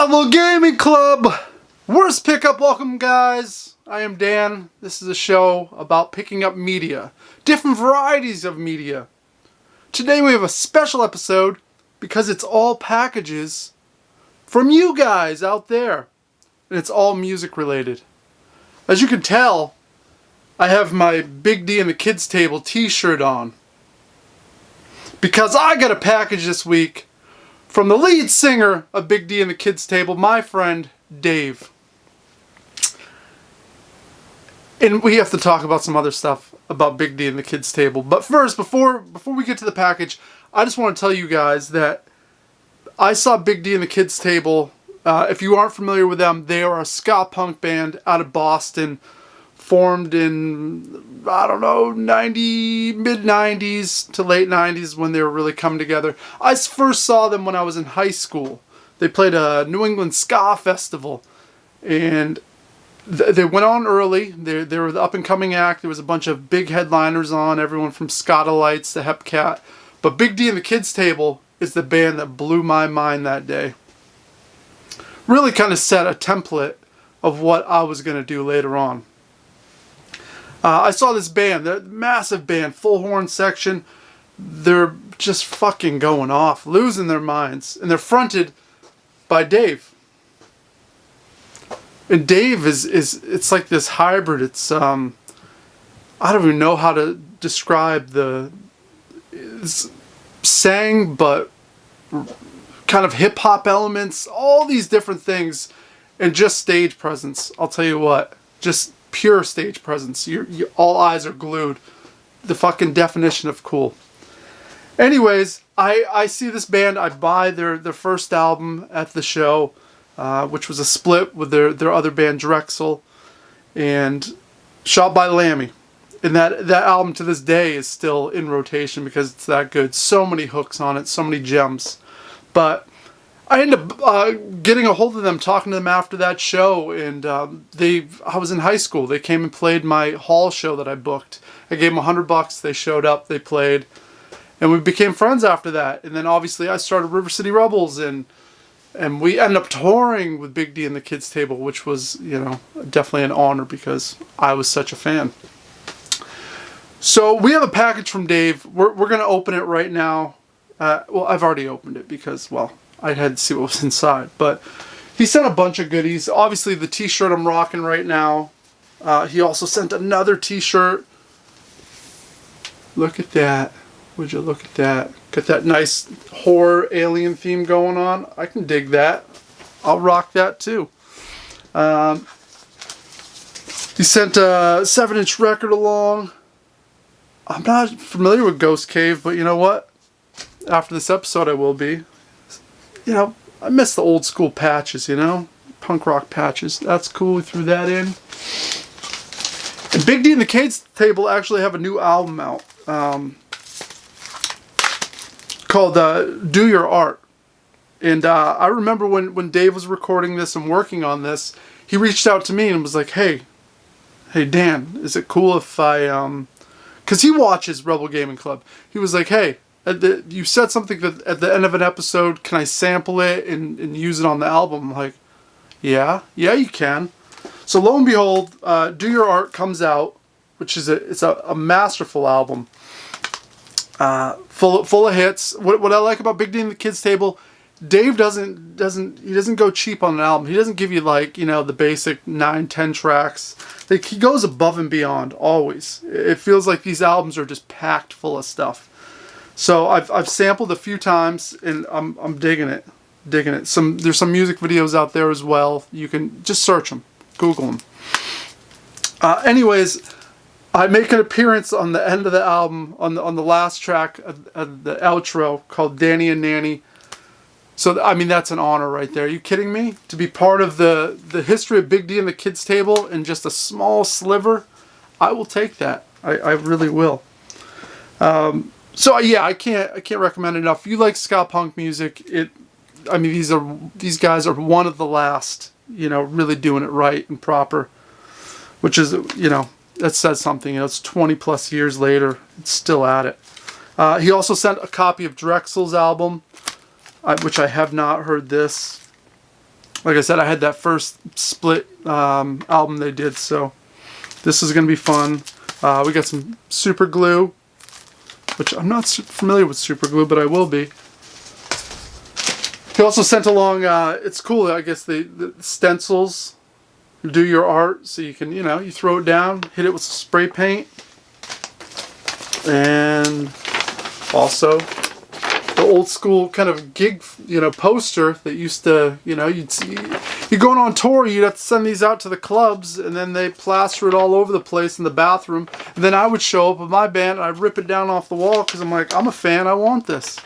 Rebel Gaming Club! Worst Pickup, welcome guys. I am Dan. This is a show about picking up media. Different varieties of media. Today we have a special episode because it's all packages from you guys out there. And it's all music related. As you can tell, I have my Big D and the Kids Table t-shirt on. Because I got a package this week from the lead singer of Big D and the Kids Table, my friend Dave. And we have to talk about some other stuff about Big D and the Kids Table. But first, before we get to the package, I just want to tell you guys that I saw Big D and the Kids Table. If you aren't familiar with them, they are a ska punk band out of Boston, formed in, I don't know, mid-90s to late 90s when they were really coming together. I first saw them when I was in high school. They played a New England Ska Festival, and they went on early. They were the up-and-coming act. There was a bunch of big headliners on, everyone from Scatolites to Hepcat. But Big D and the Kids Table is the band that blew my mind that day. Really kind of set a template of what I was going to do later on. I saw this band, they're a massive band, full horn section. They're just fucking going off, losing their minds. And they're fronted by Dave. And Dave it's like this hybrid. It's, I don't even know how to describe it's sang, but kind of hip-hop elements, all these different things, and just stage presence. I'll tell you what, just pure stage presence. All eyes are glued. The fucking definition of cool. Anyways, I see this band. I buy their first album at the show, which was a split with their other band Drexel, and Shot by Lammy. And that album to this day is still in rotation because it's that good. So many hooks on it, so many gems. But I ended up getting a hold of them, talking to them after that show, and I was in high school. They came and played my hall show that I booked. I gave them $100. They showed up, they played, and we became friends after that. And then obviously I started River City Rebels, and we ended up touring with Big D and the Kids Table, which was, you know, definitely an honor because I was such a fan. So we have a package from Dave. We're going to open it right now. Well, I've already opened it because, well, I had to see what was inside. But he sent a bunch of goodies. Obviously, the t-shirt I'm rocking right now. He also sent another t-shirt. Look at that. Would you look at that? Got that nice horror alien theme going on. I can dig that. I'll rock that too. He sent a 7-inch record along. I'm not familiar with Ghost Cave, but you know what? After this episode I will be. You know, I miss the old school patches, you know? Punk rock patches. That's cool. We threw that in. And Big D and the Kids Table actually have a new album out. Called Do Your Art. And I remember when Dave was recording this and working on this, he reached out to me and was like, hey Dan, is it cool if I... Because he watches Rebel Gaming Club. He was like, hey, you said something that at the end of an episode, can I sample it and use it on the album? I'm like, yeah, you can. So lo and behold, Do Your Art comes out, which is a masterful album, full of hits. What I like about Big D and the Kids Table, Dave doesn't go cheap on an album. He doesn't give you, like, you know, the basic 9-10 tracks. Like, he goes above and beyond always. It feels like these albums are just packed full of stuff. So I've sampled a few times and I'm digging it. There's some music videos out there as well. You can just search them, Google them. Anyways, I make an appearance on the end of the album on the last track of the outro called Danny and Nanny. So I mean, that's an honor right there. Are you kidding me? To be part of the history of Big D and the Kids Table in just a small sliver, I will take that. I really will. So yeah, I can't recommend it enough. If you like ska punk music, I mean, these guys are one of the last, you know, really doing it right and proper, which is, you know, that says something. You know, it's 20 plus years later, it's still at it. He also sent a copy of Drexel's album, which I have not heard this. Like I said, I had that first split album they did, so this is going to be fun. We got some super glue, which I'm not familiar with super glue, but I will be. He also sent along, it's cool, I guess, the stencils. Do your art, so you can, you throw it down, hit it with some spray paint. And also the old school kind of gig, poster that used to, you'd see, you're going on tour, you'd have to send these out to the clubs, and then they plaster it all over the place in the bathroom. And then I would show up with my band, and I'd rip it down off the wall, because I'm like, I'm a fan, I want this.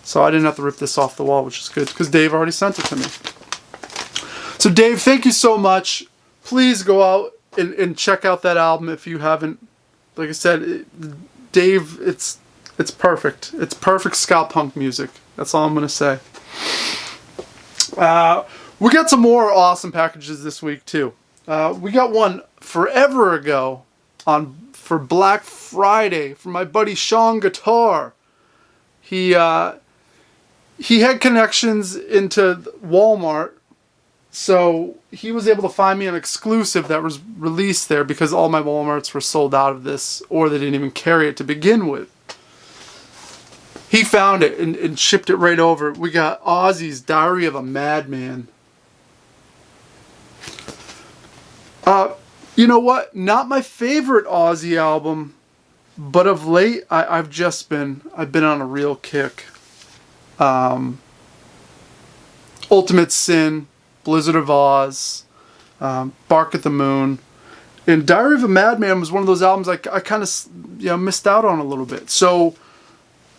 So I didn't have to rip this off the wall, which is good, because Dave already sent it to me. So Dave, thank you so much. Please go out and check out that album if you haven't. Like I said, Dave, it's perfect. It's perfect ska punk music. That's all I'm going to say. We got some more awesome packages this week, too. We got one forever ago for Black Friday from my buddy Sean Guitar. He had connections into Walmart, so he was able to find me an exclusive that was released there because all my Walmarts were sold out of this, or they didn't even carry it to begin with. He found it and shipped it right over. We got Ozzy's Diary of a Madman. You know what? Not my favorite Ozzy album, but of late I've been on a real kick. Ultimate Sin, Blizzard of Oz, Bark at the Moon, and Diary of a Madman was one of those albums I kind of missed out on a little bit. So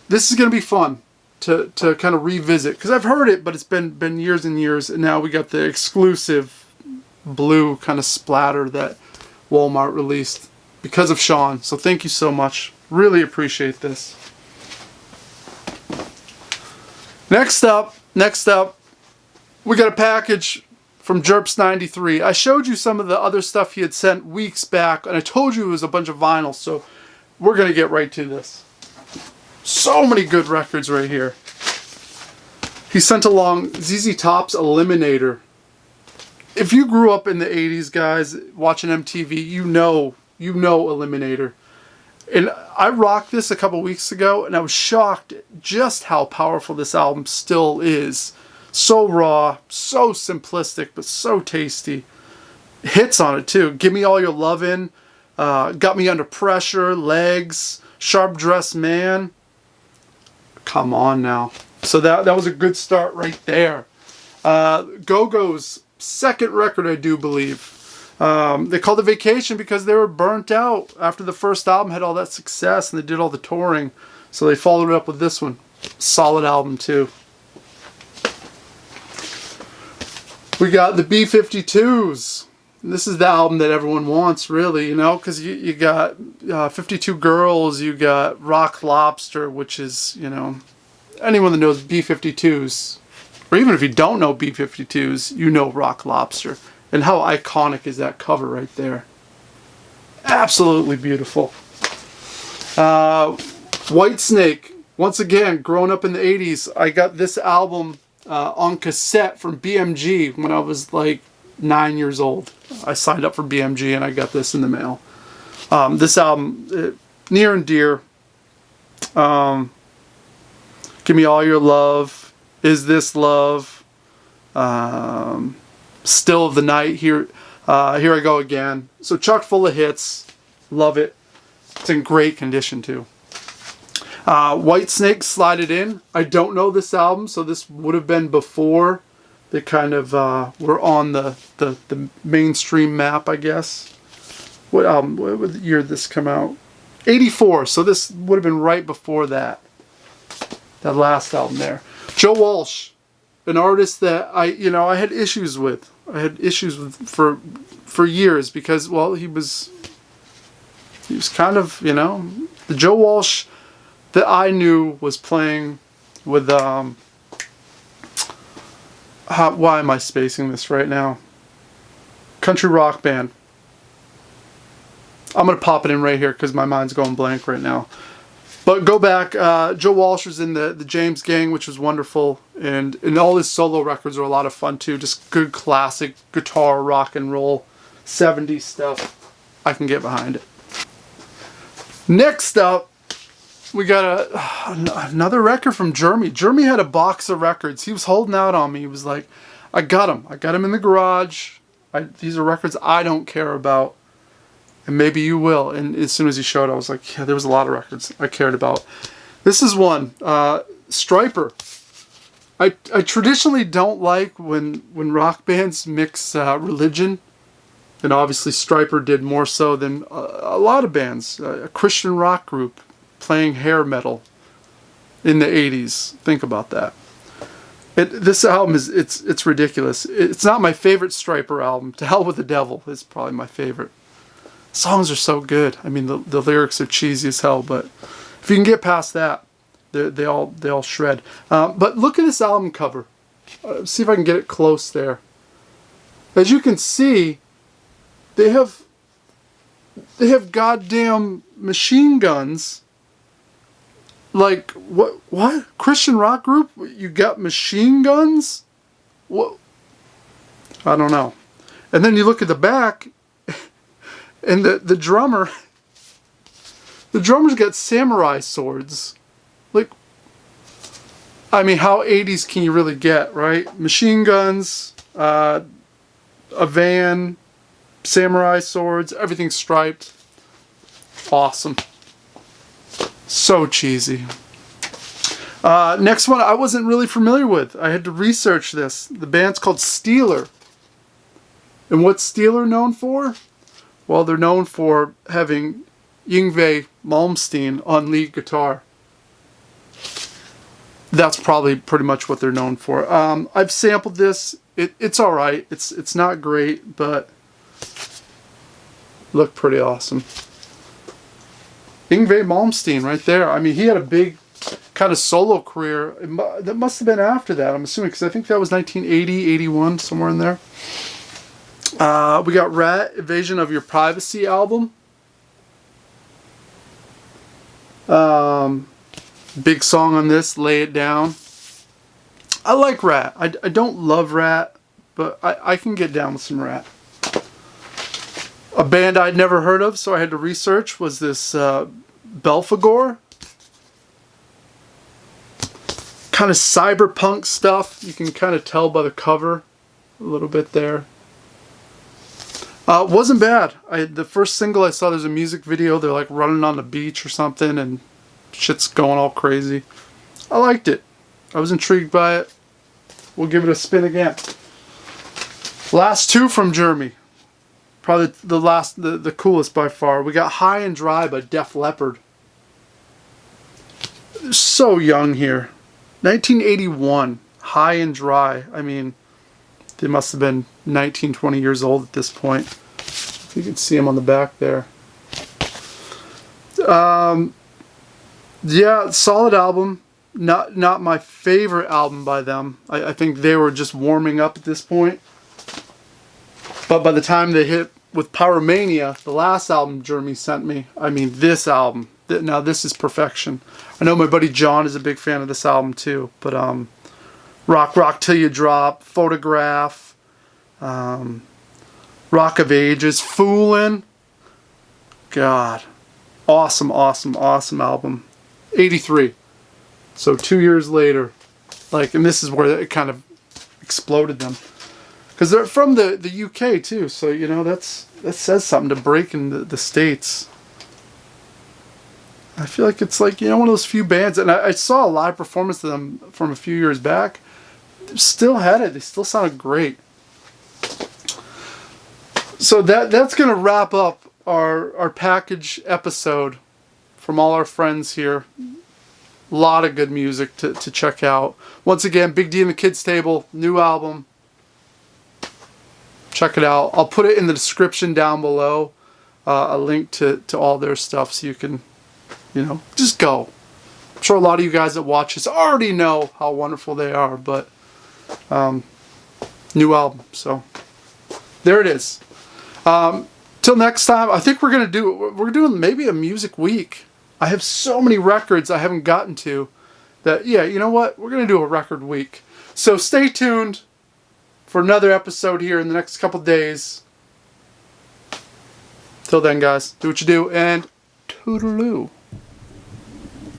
this is going to be fun to kind of revisit, because I've heard it, but it's been years and years, and now we got the exclusive blue kind of splatter that Walmart released because of Sean. So thank you so much. Really appreciate this. Next up, we got a package from Jerps93. I showed you some of the other stuff he had sent weeks back, and I told you it was a bunch of vinyl, so we're going to get right to this. So many good records right here. He sent along ZZ Top's Eliminator. If you grew up in the 80s, guys, watching MTV, you know Eliminator. And I rocked this a couple weeks ago, and I was shocked at just how powerful this album still is. So raw, so simplistic, but so tasty. Hits on it, too. Give Me All Your Lovin', Got Me Under Pressure, Legs, Sharp Dressed Man. Come on now. So that was a good start right there. Go-Go's second record, I do believe. They called it Vacation because they were burnt out after the first album had all that success and they did all the touring. So they followed it up with this one. Solid album too. We got the B-52s. And this is the album that everyone wants, really, because you got 52 Girls, you got Rock Lobster, which is, anyone that knows B-52s, or even if you don't know B-52s, you know Rock Lobster. And how iconic is that cover right there? Absolutely beautiful. Whitesnake, once again, growing up in the 80s, I got this album on cassette from BMG when I was like 9 years old. I signed up for BMG and I got this in the mail. This album, near and dear. Give Me All Your Love, Is This Love, Still of the Night, Here I Go Again. So chock full of hits. Love it. It's in great condition too. Whitesnake, Slide It In. I don't know this album, so this would have been before they kind of were on the mainstream map, I guess. What year did this come out? 84, so this would have been right before that last album there. Joe Walsh, an artist that I had issues with. I had issues with for years because, well, he was kind of, the Joe Walsh that I knew was playing with why am I spacing this right now? Country rock band. I'm gonna pop it in right here because my mind's going blank right now. But go back, Joe Walsh was in the James Gang, which was wonderful, and all his solo records are a lot of fun too. Just good classic guitar rock and roll 70s stuff. I can get behind it. Next up, we got another record from Jeremy. Jeremy had a box of records. He was holding out on me. He was like, I got them in the garage. These are records I don't care about. And maybe you will. And as soon as he showed, I was like, yeah, there was a lot of records I cared about. This is one, Stryper. I traditionally don't like when rock bands mix religion. And obviously Stryper did more so than a lot of bands. A Christian rock group playing hair metal in the 80s. Think about that. This album it's ridiculous. It's not my favorite Stryper album. To Hell with the Devil is probably my favorite. Songs are so good. I mean, the lyrics are cheesy as hell, but if you can get past that, they all shred. But look at this album cover. See if I can get it close there. As you can see, they have goddamn machine guns. Like what? Christian rock group? You got machine guns? What? I don't know. And then you look at the back. And the drummer's got samurai swords. Like, I mean, how 80s can you really get, right? Machine guns, a van, samurai swords, everything striped. Awesome. So cheesy. Next one I wasn't really familiar with. I had to research this. The band's called Steeler. And what's Steeler known for? Well, they're known for having Yngwie Malmsteen on lead guitar. That's probably pretty much what they're known for. I've sampled this. It's all right. It's not great, but looked pretty awesome. Yngwie Malmsteen right there. I mean, he had a big kind of solo career. That must have been after that, I'm assuming, because I think that was 1980, 81, somewhere in there. We got Rat, Invasion of Your Privacy album. Big song on this, Lay It Down. I like Rat. I don't love Rat, but I can get down with some Rat. A band I'd never heard of, so I had to research, was this Belphegor. Kind of cyberpunk stuff. You can kind of tell by the cover a little bit there. Wasn't bad. The first single I saw, there's a music video. They're like running on the beach or something, and shit's going all crazy. I liked it. I was intrigued by it. We'll give it a spin again. Last two from Jeremy. Probably the coolest by far. We got High and Dry by Def Leppard. So young here. 1981. High and Dry. I mean, they must have been 19, 20 years old at this point. You can see them on the back there. Yeah, solid album. Not my favorite album by them. I think they were just warming up at this point. But by the time they hit with Pyromania, the last album Jeremy sent me, I mean, this album, now this is perfection. I know my buddy John is a big fan of this album too, but Rock Till You Drop, Photograph, Rock of Ages, Foolin'. God. Awesome album. 83. So 2 years later. And this is where it kind of exploded them. Because they're from the UK too, so you know that says something to break in the States. I feel like it's one of those few bands, and I saw a live performance of them from a few years back. They still had it. They still sounded great. So that's gonna wrap up our package episode from all our friends here. A lot of good music to check out. Once again, Big D and the Kids Table, new album. Check it out. I'll put it in the description down below. A link to all their stuff so you can, just go. I'm sure a lot of you guys that watch this already know how wonderful they are, but new album. So there it is. Till next time, I think we're doing maybe a music week. I have so many records I haven't gotten to that, yeah, you know what? We're going to do a record week. So stay tuned for another episode here in the next couple days. Till then, guys, do what you do, and toodaloo.